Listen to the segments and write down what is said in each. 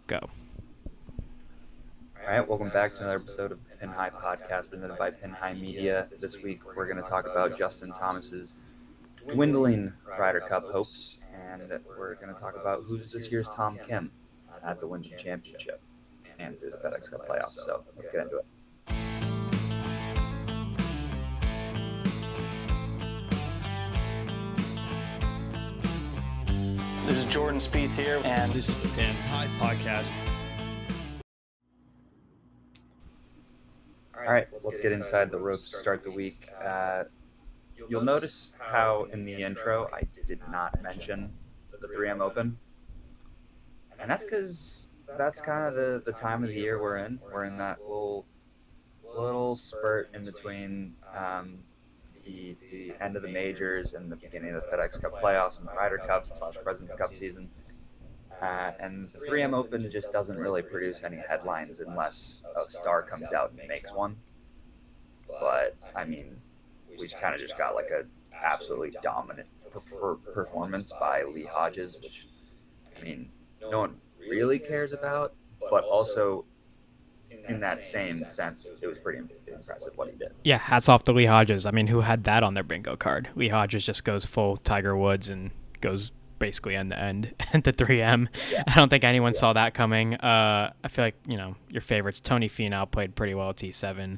Go. All right, welcome back to another episode of the Pin High Podcast presented by Pin High Media. This week we're going to talk about Justin Thomas's dwindling Ryder Cup hopes, and we're going to talk about who's this year's Tom Kim at the Wyndham Championship and through the FedEx Cup Playoffs. So let's get into it. This is Jordan Spieth here, and this is the Pin High Podcast. All right, let's get inside the ropes to start the week. You'll notice how in the intro I did not mention the 3M Open, and that's because that's kind of the time of the year we're in. We're in that little spurt in between the end of the majors and the beginning of the FedEx Cup Playoffs and the Ryder Cup / President's Cup season. And the 3M Open just doesn't really produce any headlines unless a star comes out and makes one. But, I mean, we kind of just got like a absolutely dominant performance by Lee Hodges, which, I mean, no one really cares about, but also in that same sense, it was pretty impressive what he did. Yeah, hats off to Lee Hodges. I mean, who had that on their bingo card? Lee Hodges just goes full Tiger Woods and goes basically end to end at the 3M. Yeah. I don't think anyone saw that coming. I feel like, your favorites, Tony Finau played pretty well at T7.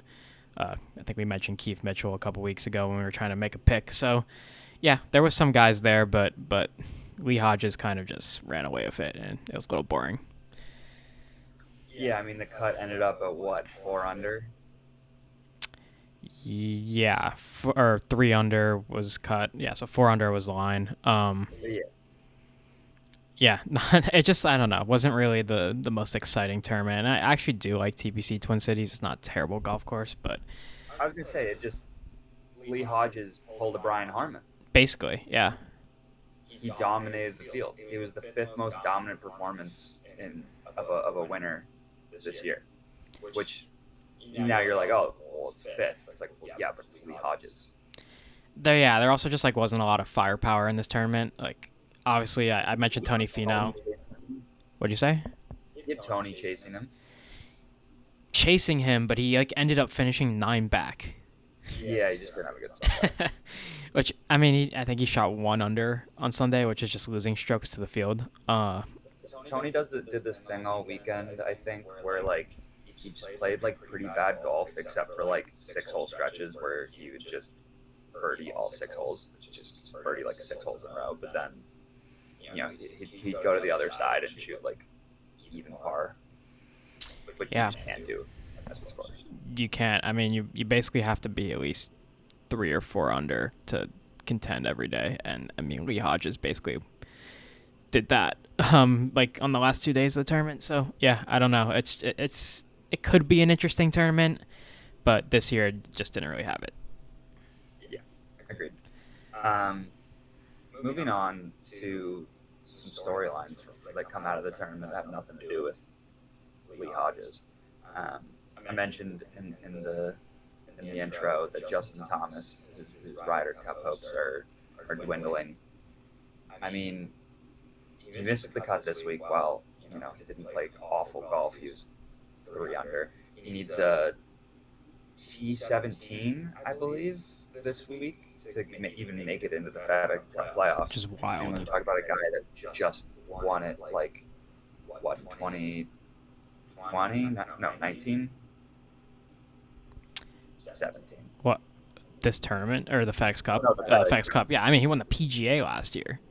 I think we mentioned Keith Mitchell a couple weeks ago when we were trying to make a pick. So, yeah, there was some guys there, but Lee Hodges kind of just ran away with it, and it was a little boring. Yeah, I mean, the cut ended up at what, 4 under? Yeah, or 3 under was cut. Yeah, so 4 under was the line. Yeah, it just, I don't know, it wasn't really the most exciting tournament. And I actually do like TPC Twin Cities. It's not a terrible golf course, but I was going to say, Lee Hodges pulled a Brian Harmon. Basically, yeah. He dominated the field. It was the 5th most dominant performance of a winner this year, which now you're like, oh, well, it's 5th. It's like, well, yeah, but it's Lee Hodges. There also just wasn't a lot of firepower in this tournament. Obviously, I mentioned Tony Finau. What'd you say? You had Tony chasing him. Chasing him, but he ended up finishing 9 back. Yeah, he just didn't have a good Sunday. Which, I mean, I think he shot 1 under on Sunday, which is just losing strokes to the field. Tony did this thing all weekend, I think, where he just played pretty bad golf, except for 6-hole stretches where he would just birdie all 6 holes, just birdie 6 holes in a row. But then, he'd go to the other side and shoot even par, which you just can't do at this course. You can't. I mean, you basically have to be at least 3 or 4 under to contend every day, and I mean, Lee Hodges basically did that on the last 2 days of the tournament. So yeah, I don't know. It could be an interesting tournament, but this year just didn't really have it. Yeah, agreed. Moving on to some storylines that come out of the tournament that have nothing to do with Lee Hodges. I mentioned in the intro that Justin Thomas, his Ryder Cup hopes are dwindling. I mean, he missed the cut this week. While he didn't play awful golf, he was 3 under. He needs a T17, I believe, this week to even make it into the FedEx Cup Playoffs. Which is wild. And when you talk about a guy that just won it, 2020? No, 19? 17. What? This tournament or the FedEx Cup? No, the FedEx Cup. Yeah, I mean, he won the PGA last year.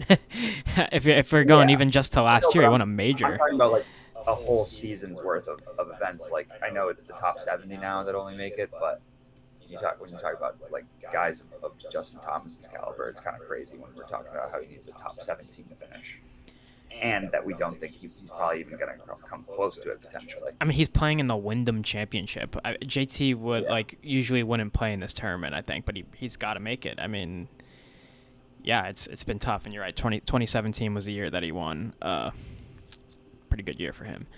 if we're going even just to last year, he won a major. I'm talking about a whole season's worth of events. I know it's the top 70 now that only make it, but when you talk about guys of Justin Thomas's caliber, it's kind of crazy when we're talking about how he needs a top 17 to finish, and that we don't think he's probably even going to come close to it potentially. I mean, he's playing in the Wyndham Championship. JT would usually wouldn't play in this tournament, I think, but he's got to make it. I mean, yeah, it's been tough, and you're right. 2017 was the year that he won. Pretty good year for him.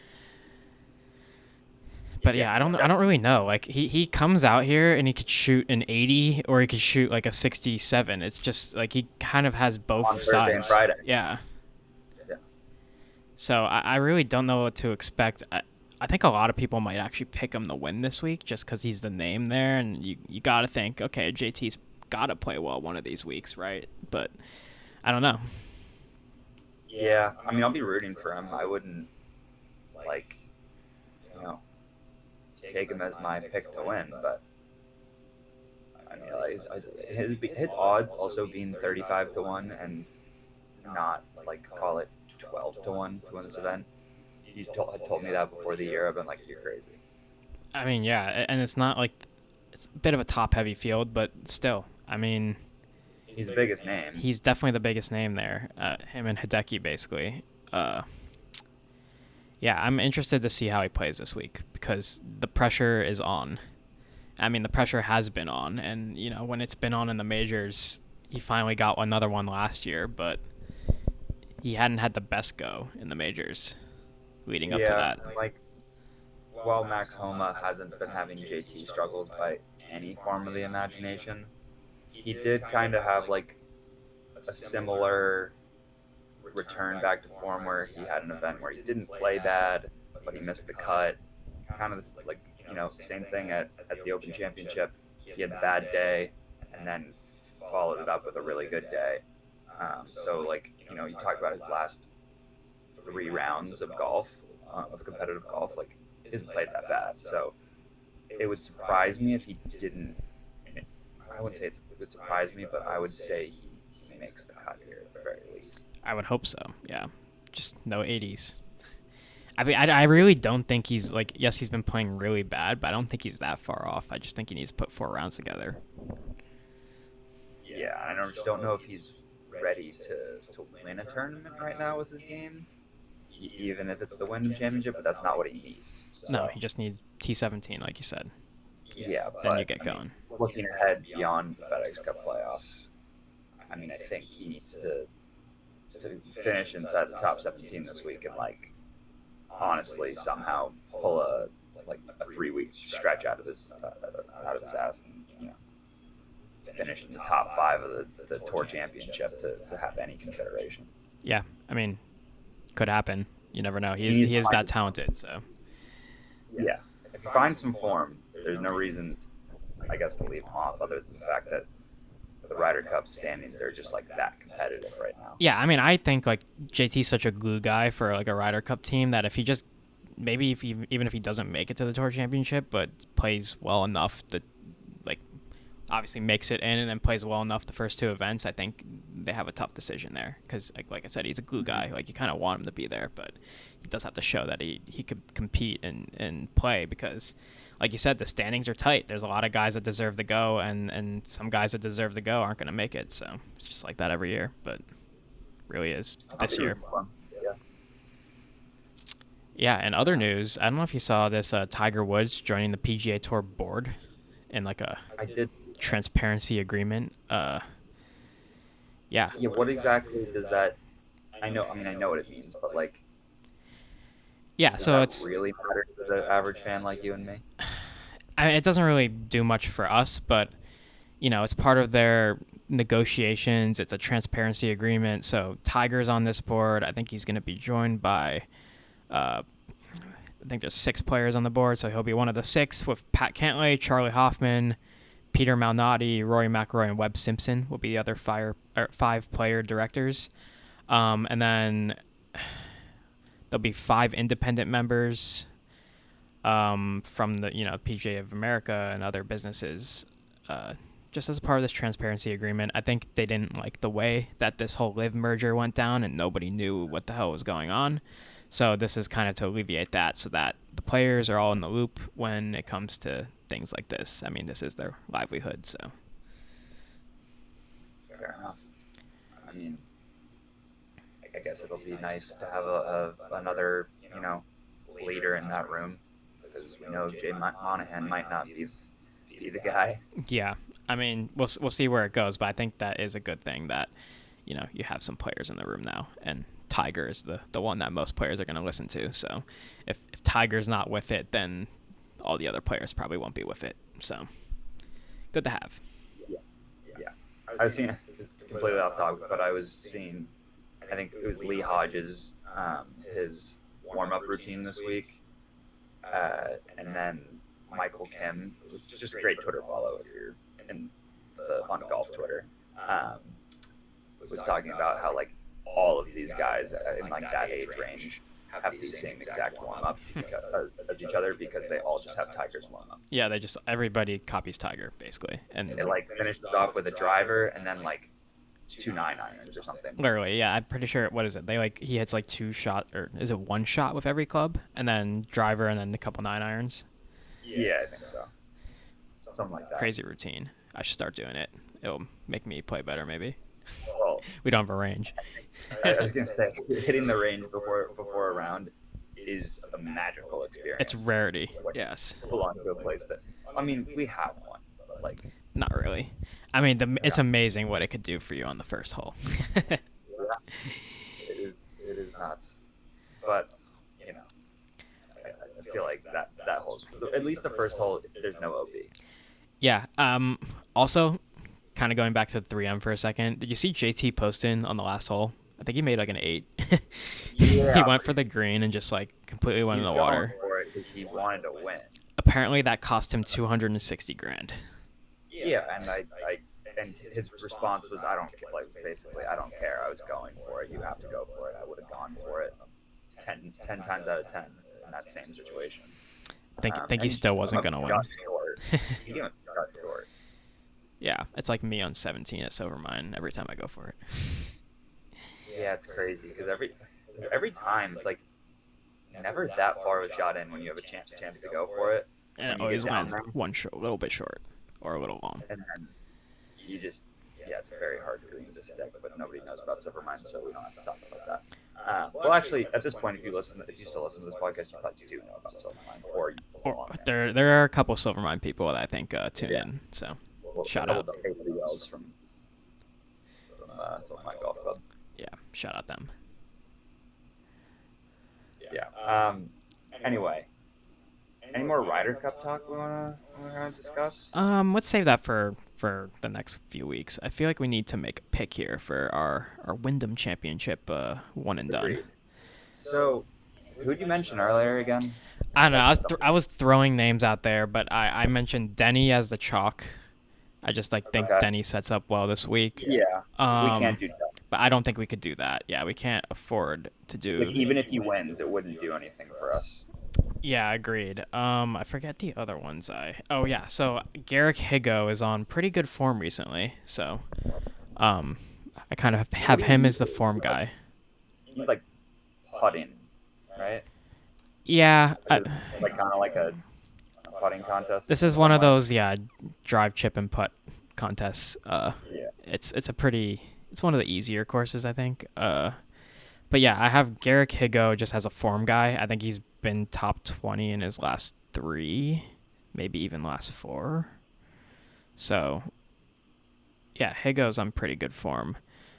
But yeah, I don't really know. He comes out here and he could shoot an 80 or he could shoot a 67. It's just he kind of has both on sides. Thursday and Friday. Yeah. So I really don't know what to expect. I think a lot of people might actually pick him to win this week just because he's the name there, and you got to think, okay, JT's got to play well one of these weeks, right? But I don't know. Yeah, I mean, I'll be rooting for him. I wouldn't, like, you know, take him as my pick to win, but I mean, like, his odds also being 35-1 and not like call it 12-1 to win this event. You had told me that before the year. I've been like, you're crazy. I mean, yeah, and it's not like it's a bit of a top-heavy field, but still, I mean, He's the biggest name. he's definitely the biggest name there. Him and Hideki, basically. Yeah, I'm interested to see how he plays this week because the pressure is on. I mean, the pressure has been on, and when it's been on in the majors, he finally got another one last year, but he hadn't had the best go in the majors leading up to that. Like, while Max Homa hasn't been having JT struggles by any form of the imagination, he did kind of have like a similar return back to form where he had an event where he didn't play bad, but he missed the cut. Kind of like, same thing at the Open Championship. He had a bad day and then followed it up with a really good day. So, like, you talk about his last 3 rounds of golf, of competitive golf, like, he hasn't played that bad. So it would surprise me if he didn't. I wouldn't say it would surprise me, but I would say he makes the cut here at the very least. I would hope so, yeah. Just no 80s. I mean, I really don't think he's, like, yes, he's been playing really bad, but I don't think he's that far off. I just think he needs to put 4 rounds together. Yeah, I just don't know if he's ready to win a tournament right now with his game, even if it's the Wyndham Championship, but that's not what he needs. So, No, he just needs T17, like you said. Yeah, but Then you get going. Looking ahead beyond the FedEx Cup playoffs, I mean, I think he needs to finish inside the top 17 this week and, like, honestly somehow pull a 3-week stretch out of his ass and finish in the top 5 of the Tour Championship to have any consideration. Yeah, I mean, could happen. You never know. He is that talented. So yeah, if he finds some form, there's no reason, I guess, to leave him off other than the fact that the Ryder Cup standings are just like that competitive right now. Yeah, I mean, I think like JT's such a glue guy for like a Ryder Cup team that if he just even if he doesn't make it to the Tour Championship, but plays well enough that like obviously makes it in and then plays well enough the first 2 events, I think they have a tough decision there because like I said, he's a glue guy. Like you kind of want him to be there, but he does have to show that he could compete and play because, like you said, the standings are tight. There's a lot of guys that deserve to go, and some guys that deserve to go aren't going to make it. So it's just like that every year, but really is this year. Yeah, and other news, I don't know if you saw this, Tiger Woods joining the PGA Tour board in like a transparency agreement. Yeah. Yeah, what exactly does that... I know what it means, but like... Yeah, so it's really matter to the average fan like you and me? I mean, it doesn't really do much for us, but it's part of their negotiations. It's a transparency agreement. So Tiger's on this board. I think he's going to be joined by, I think there's 6 players on the board, so he'll be one of the 6 with Pat Cantlay, Charlie Hoffman, Peter Malnati, Rory McIlroy, and Webb Simpson will be the other 5 player directors, and then there'll be 5 independent members from the PGA of America and other businesses, just as a part of this transparency agreement. I think they didn't like the way that this whole Live merger went down, and nobody knew what the hell was going on. So this is kind of to alleviate that, so that the players are all in the loop when it comes to things like this. I mean, this is their livelihood, so. Fair enough. I mean, I guess it'll be nice to have another, leader in that room, because we know Jay Monahan might not be the guy. Yeah, I mean, we'll see where it goes, but I think that is a good thing that, you have some players in the room now, and Tiger is the one that most players are going to listen to. So if Tiger's not with it, then all the other players probably won't be with it. So good to have. Yeah. I was seeing, completely off topic, but I was seeing, I think it was Lee Hodges his warm-up routine this week. And then Michael Kim, who's just a great Twitter follow if you're on golf Twitter, was talking about how like all of these guys in like that age range have the same exact warm-up as each other because they all just have Tiger's warm-up. Yeah, everybody copies Tiger basically, and it like finishes off with a driver and then like 2 9-irons or something. Literally, yeah. I'm pretty sure. What is it? He hits like 2 shot, or is it 1 shot with every club, and then driver, and then a couple 9-irons. Yeah, I think so. Something like that. Crazy routine. I should start doing it. It'll make me play better, maybe. Well, we don't have a range. I was gonna say hitting the range before a round is a magical experience. It's rarity. Yes. Belong to a place that, I mean, we have one, but like. Not really. I mean, it's amazing what it could do for you on the first hole. Yeah, it is nuts. But, you know, I feel like that hole's, at least the first hole, there's no OB. Yeah. Also, kind of going back to the 3M for a second, did you see JT Poston on the last hole? I think he made like an 8. Yeah. He went for the green and just like completely went in the water. For it because he wanted to win. Apparently that cost him $260,000. Yeah, and his response was, I don't care. Like basically, I don't care. I was going for it. You have to go for it. I would have gone for it 10 times out of 10 in that same situation. I think he still wasn't going to win. He got short. Yeah, it's like me on 17 at Silvermine every time I go for it. Yeah, it's crazy because every time it's like never that far of a shot in when you have a chance to go for it. And it always lands a little bit short or a little long. And then you just, it's very hard green to stick, but nobody knows about Silvermine, so we don't have to talk about that. Well, actually, at this point, if you still listen to this podcast, you probably do know about Silvermine, or there are a couple Silvermine people that I think tune in. So shout out. The AWLs from Silvermine Golf Club. Yeah, shout out them. Yeah. Anyway, any more Ryder Cup talk we wanna discuss? Let's save that for the next few weeks. I feel like we need to make a pick here for our Wyndham Championship one and done. So, who'd you mention earlier again? I don't know. I was throwing names out there, but I mentioned Denny as the chalk. I just think Denny sets up well this week. Yeah. We can't do that. But I don't think we could do that. Yeah, we can't afford to do. Like, even if he wins, it wouldn't do anything for us. Yeah, agreed. I forget the other ones. So Garrick Higo is on pretty good form recently. So, I kind of have him as the form guy. He's like putting, right? Yeah. Kind of like a putting contest. This is one of those drive, chip, and putt contests. It's one of the easier courses, I think. But yeah, I have Garrick Higo just as a form guy. I think he's been top 20 in his last 3, maybe even last 4. So, yeah, Higo's on pretty good form.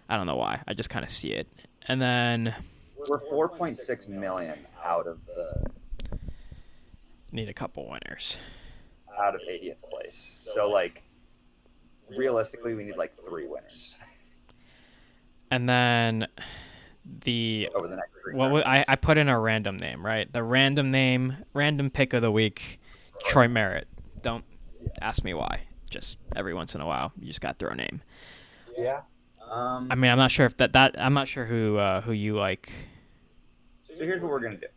I don't know why. I just kind of see it. And then we're 4.6 million out of the. Need a couple winners. Out of 80th place. So, like, realistically, we need like 3 winners. And then over the next 3 I put in a random name, right? The random pick of the week, Troy Merritt. Don't ask me why. Just every once in a while, you just got to throw a name. Yeah. I mean, I'm not sure if I'm not sure who you like. So here's what we're gonna do.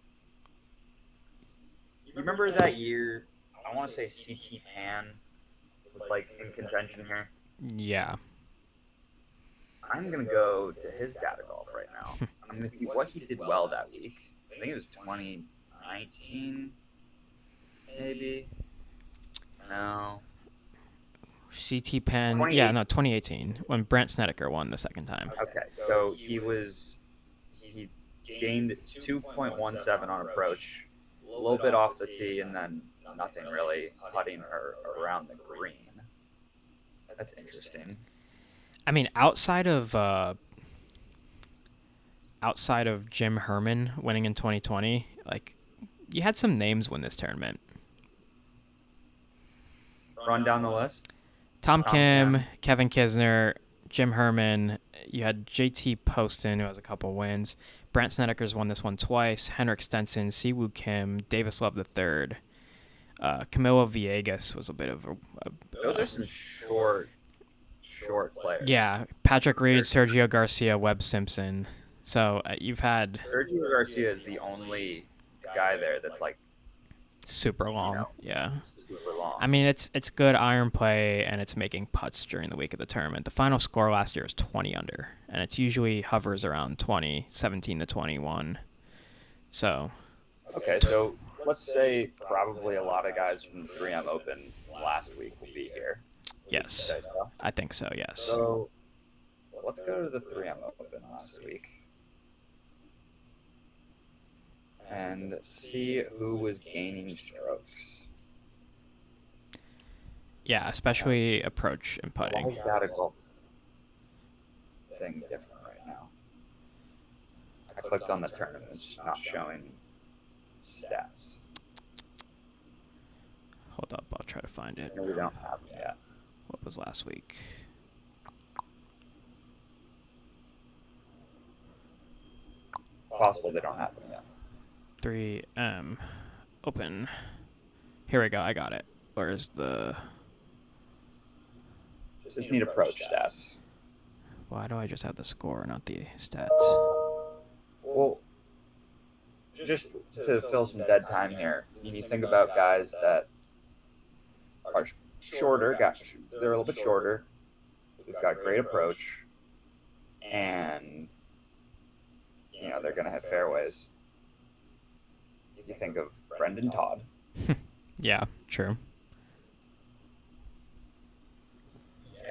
You remember that year? I want to say CT Pan was like in contention here. Yeah. I'm going to go to his data golf right now. I'm going to see what he did well that week. I think it was 2019, maybe. No. CT Penn. 2018, when Brent Snedeker won the second time. Okay, so he gained 2.17 on approach, a little bit off the tee, and then nothing really putting her around the green. That's interesting. I mean, outside of Jim Herman winning in 2020, like, you had some names win this tournament. Run down the list. Tom Kim, Kevin Kisner, Jim Herman. You had JT Poston, who has a couple wins. Brant Snedeker's won this one twice. Henrik Stenson, Siwoo Kim, Davis Love III. Camilo Villegas was a bit of Those are some short players. Yeah, Patrick Reed, Sergio Garcia, Webb Simpson. So you've had Sergio Garcia is the only guy there that's like super long. super long. I mean, it's good iron play, and it's making putts during the week of the tournament. The final score last year was 20 under, and it usually hovers around 20, 17 to 21. So. Okay, so let's say probably a lot of guys from the 3M Open last week will be here. Yes, I think so, yes. So let's go to the 3M Open last week and see who was gaining strokes. Yeah, especially approach and putting. Why is that a golf thing different right now? I clicked on the tournaments, not showing stats. Hold up, I'll try to find it. No, we don't have them yet. What was last week? Possible they don't have them yet. 3M Open. Here we go, I got it. Where's the... Just need approach stats. Why do I just have the score, not the stats? Well, just to fill some dead time here, you think about guys that are shorter, they're a little bit shorter, we've got great approach, and, they're going to hit fairways. You think of Brendan Todd. Yeah, true.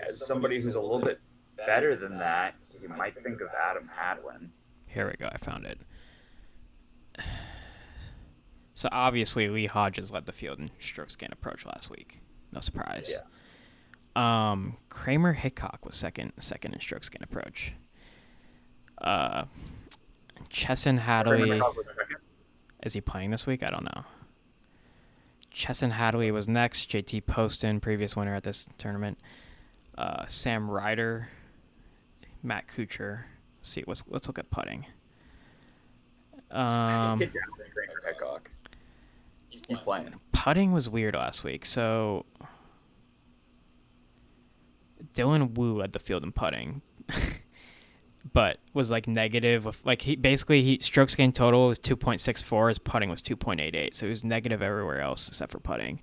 As somebody who's a little bit better than that, you might think of Adam Hadwin. Here we go, I found it. So obviously Lee Hodges led the field in strokes gained approach last week. No surprise. Yeah. Kramer Hickok was second in strokes gained approach. Chesson Hadley. Is he playing this week? I don't know. Chesson Hadley was next. JT Poston, previous winner at this tournament. Sam Ryder, Matt Kuchar. Let's look at putting. Get down to Kramer Hickok. He's playing. Putting was weird last week. So Dylan Wu led the field in putting, but was negative. He strokes gained total was 2.64. His putting was 2.88. So he was negative everywhere else except for putting.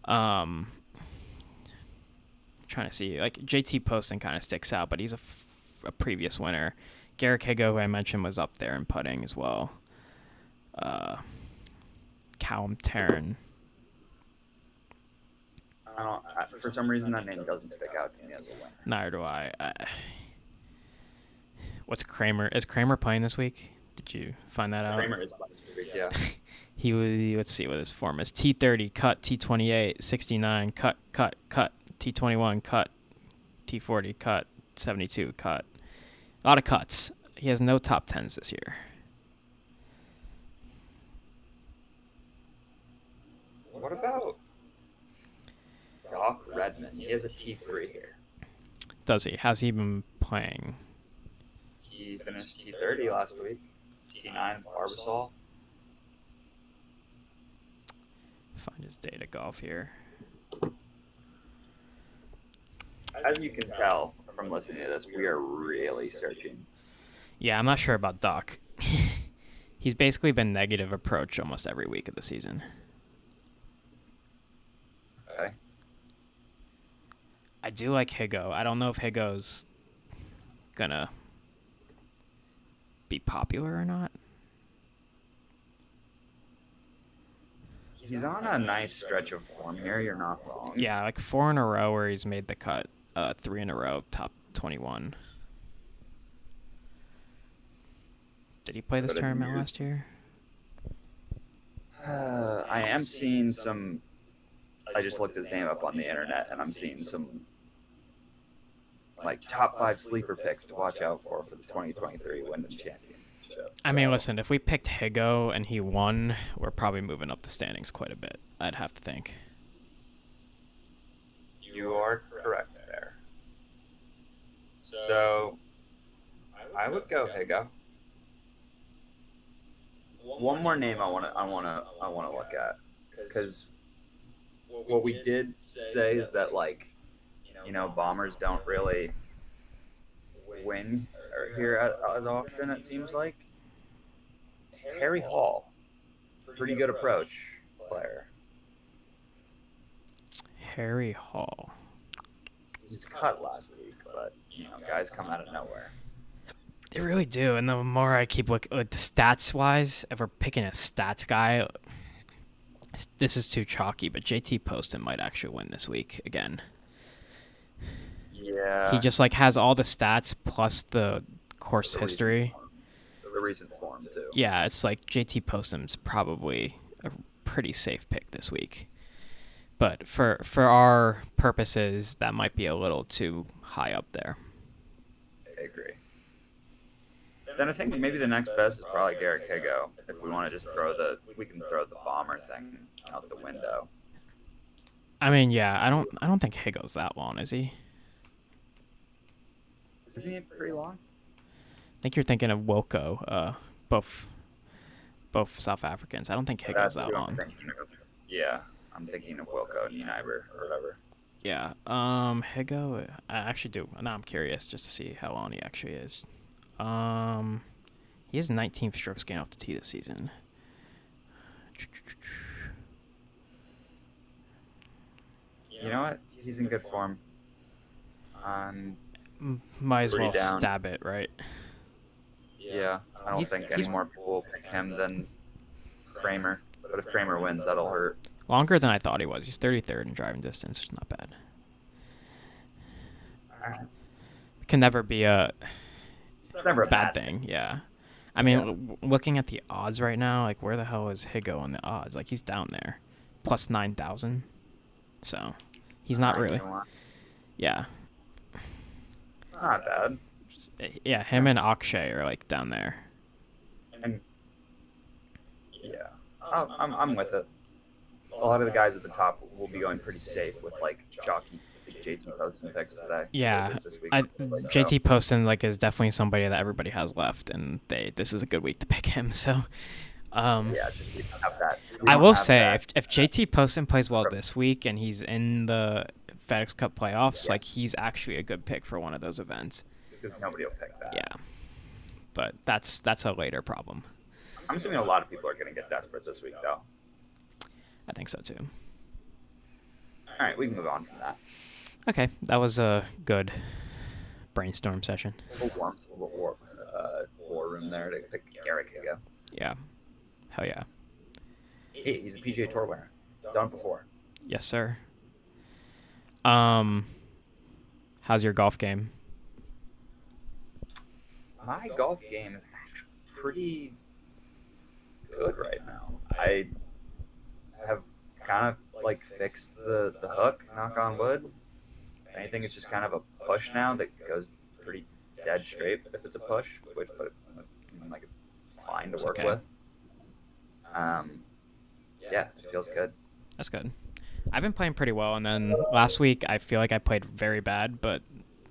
Trying to see, JT Poston kind of sticks out, but he's a previous winner. Garrick Higo, who I mentioned, was up there in putting as well. Callum Tarrant. For some reason, that name doesn't stick out to me as a winner. Neither do I. What's Kramer? Is Kramer playing this week? Did you find that out? Kramer is playing this week, yeah. He was, let's see what his form is. T30, cut. T28, 69, cut. T21, cut. T40, cut. 72, cut. A lot of cuts. He has no top 10s this year. What about Doc Redman? He has a T3 here. Does he? How's he been playing? He finished T30 last week. T9 Barbasol. Find his data golf here. As you can tell from listening to this, we are really searching. Yeah, I'm not sure about Doc. He's basically been negative approach almost every week of the season. Okay. I do like Higo. I don't know if Higo's gonna be popular or not. He's on a nice stretch of form here. You're not wrong. Yeah, 4 in a row where he's made the cut. 3 in a row, top 21. Did he play this tournament last year? I am seeing some. I just looked his name up on the internet, and I'm seeing some top 5 sleeper picks to watch out for the 2023 Wyndham Championship. I mean, listen, if we picked Higo and he won, we're probably moving up the standings quite a bit, I'd have to think. You are correct there. So I would go Higo. One more name I want to look at, because what we did say is that, like, bombers don't really win or here as often, it seems like. Harry Hall, pretty good approach player. Harry Hall. He's cut last week, but guys come out of nowhere. They really do, and the more I keep looking, like, the stats-wise, if we're picking a stats guy, this is too chalky, but JT Poston might actually win this week again. Yeah. He just, like, has all the stats plus the course history. The recent form, too. Yeah, it's like JT Poston's probably a pretty safe pick this week. But for our purposes, that might be a little too high up there. I agree. Then I think maybe the next best is probably Garrett Higo. If we want to just we can throw the bomber thing out the window. I mean, yeah, I don't think Higo's that long, is he? Isn't he pretty long? I think you're thinking of Wilco, both South Africans. I don't think Higo's that long. Yeah, I'm thinking of Wilco and Niebuhr or whatever. Yeah, Higo, I actually do. Now I'm curious just to see how long he actually is. He has 19th strokes gained off the tee this season. You know what? He's in good form. Might as well down. stab it, right? Yeah, I don't think any more people will pick him than Kramer. But if Kramer wins, that'll hurt. Longer than I thought he was. He's 33rd in driving distance. Not bad. Can never be a never a bad thing. Yeah. I mean, looking at the odds right now, like, where the hell is Higo on the odds? Like, he's down there, plus 9,000. So he's not really. Yeah. Not bad. Yeah, him and Akshay are, like, down there. And yeah, I'm with it. A lot of the guys at the top will be going pretty safe with, like, jockey JT Poston picks today. Yeah, JT Poston, like, is definitely somebody that everybody has left, and this is a good week to pick him. So, just we don't have that. I will say, if JT Poston plays well this week and he's in the FedEx Cup playoffs, like, he's actually a good pick for one of those events. Because nobody will pick that. Yeah, but that's a later problem. I'm assuming a lot of people are going to get desperate this week, though. I think so too. All right, we can move on from that. Okay, that was a good brainstorm session. A little war room there to pick Garrett Higo. Yeah, hell yeah. Hey, he's a PGA Tour winner. Done it before. Yes, sir. How's your golf game? My golf game is actually pretty good right now. I have kind of, like, fixed the hook, knock on wood. If anything, it's just kind of a push now that goes pretty dead straight if it's a push, but it's like fine to work with. Yeah, it feels good. That's good. I've been playing pretty well, and then last week I feel like I played very bad, but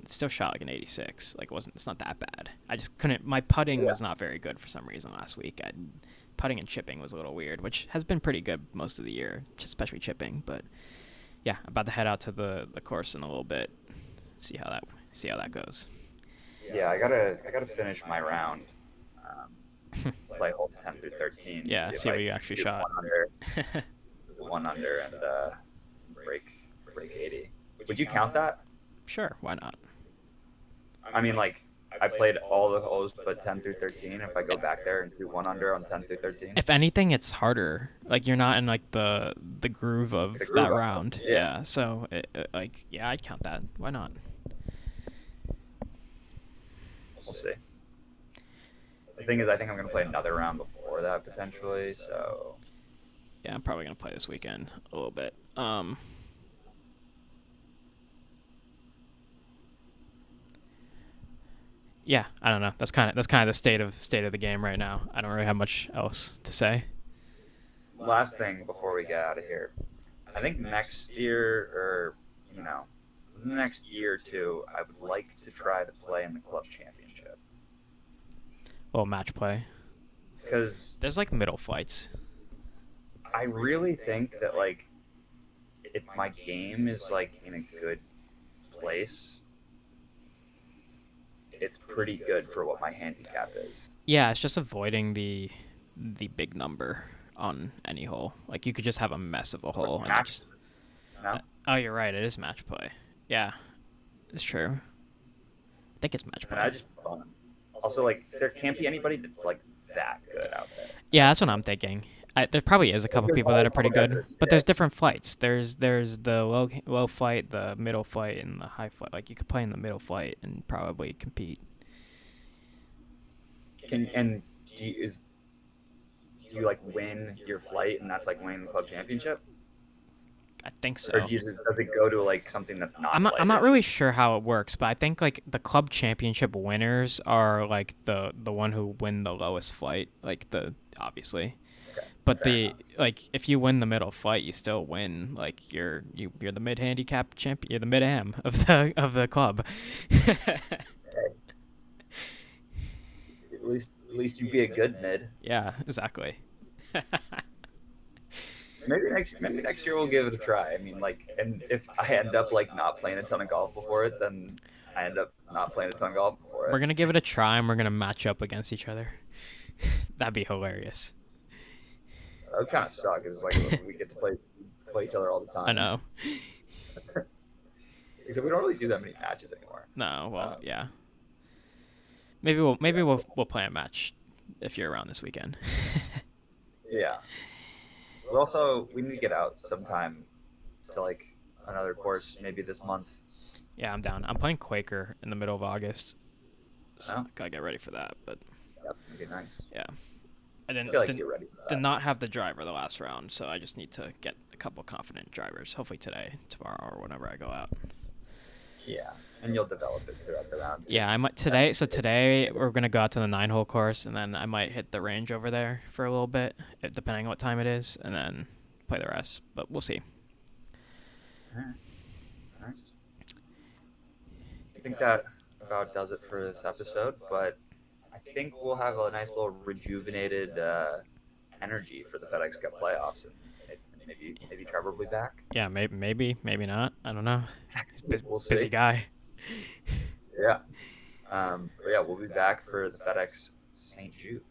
still shot like an 86. Like, it's not that bad. I just couldn't. My putting was not very good for some reason last week. Putting and chipping was a little weird, which has been pretty good most of the year, especially chipping. But yeah, I'm about to head out to the course in a little bit. See how that goes. Yeah, I gotta finish my round. Play holes 10 through 13. Yeah, see what you actually shot. One under and break 80. Would you count that? Sure, why not? I mean, like, I played all the holes but 10 through 13. If I go back there and do 1 under on 10 through 13. If anything, it's harder. Like, you're not in, like, the groove of that round. Yeah. So I'd count that. Why not? We'll see. The thing is, I think I'm gonna play another round before that potentially. So. Yeah, I'm probably gonna play this weekend a little bit. Yeah, I don't know. That's kind of the state of the game right now. I don't really have much else to say. Last thing before we get out of here, I think next year, or the next year or two, I would like to try to play in the club championship. Well, match play. Because There's like middle flights. I really think that, like, if my game is, like, in a good place, it's pretty good for what my handicap is. Yeah, it's just avoiding the big number on any hole. Like, you could just have a mess of a hole. And Match? No? oh, you're right. It is match play. Yeah, it's true. I think it's match And play. I just fun. Also, like, there can't be anybody that's, like, that good out there. Yeah, that's what I'm thinking. There probably is a couple people that are pretty good, but there's different flights. There's the low flight, the middle flight, and the high flight. Like, you could play in the middle flight and probably compete. Do you like win your flight and that's like winning the club championship? I think so. Or does it go to like something that's not? I'm not really sure how it works, but I think like the club championship winners are like the one who win the lowest flight, like obviously. Okay, but enough. like if you win the middle flight, you still win. Like you're the mid handicap champion, you're the mid am of the club. Okay. At least you be a good mid. Yeah, exactly. Maybe next year we'll give it a try. I mean, like, and if I end up like not playing a ton of golf before it, then I end up not playing a ton of golf before it. We're gonna give it a try, and we're gonna match up against each other. That'd be hilarious. That would kind of suck. It's like we get to play each other all the time. I know. Except we don't really do that many matches anymore. No, well, yeah. Maybe we'll play a match if you're around this weekend. Yeah. We need to get out sometime to like another course, maybe this month. Yeah, I'm down. I'm playing Quaker in the middle of August, so Oh. gotta get ready for that. But That's gonna be nice. yeah, I I feel like you're ready for that. did not have the driver the last round, so I just need to get a couple confident drivers. Hopefully today, tomorrow, or whenever I go out. Yeah, and you'll develop it throughout the round. Yeah, I might today. So today we're gonna go out to the 9-hole course, and then I might hit the range over there for a little bit, depending on what time it is, and then play the rest. But we'll see. All right. I think that about does it for this episode, but I think we'll have a nice little rejuvenated energy for the FedEx Cup playoffs, and maybe Trevor will be back. Yeah, maybe not. I don't know. He's We'll busy see. guy. Yeah. But yeah, we'll be back for the FedEx St. Jude.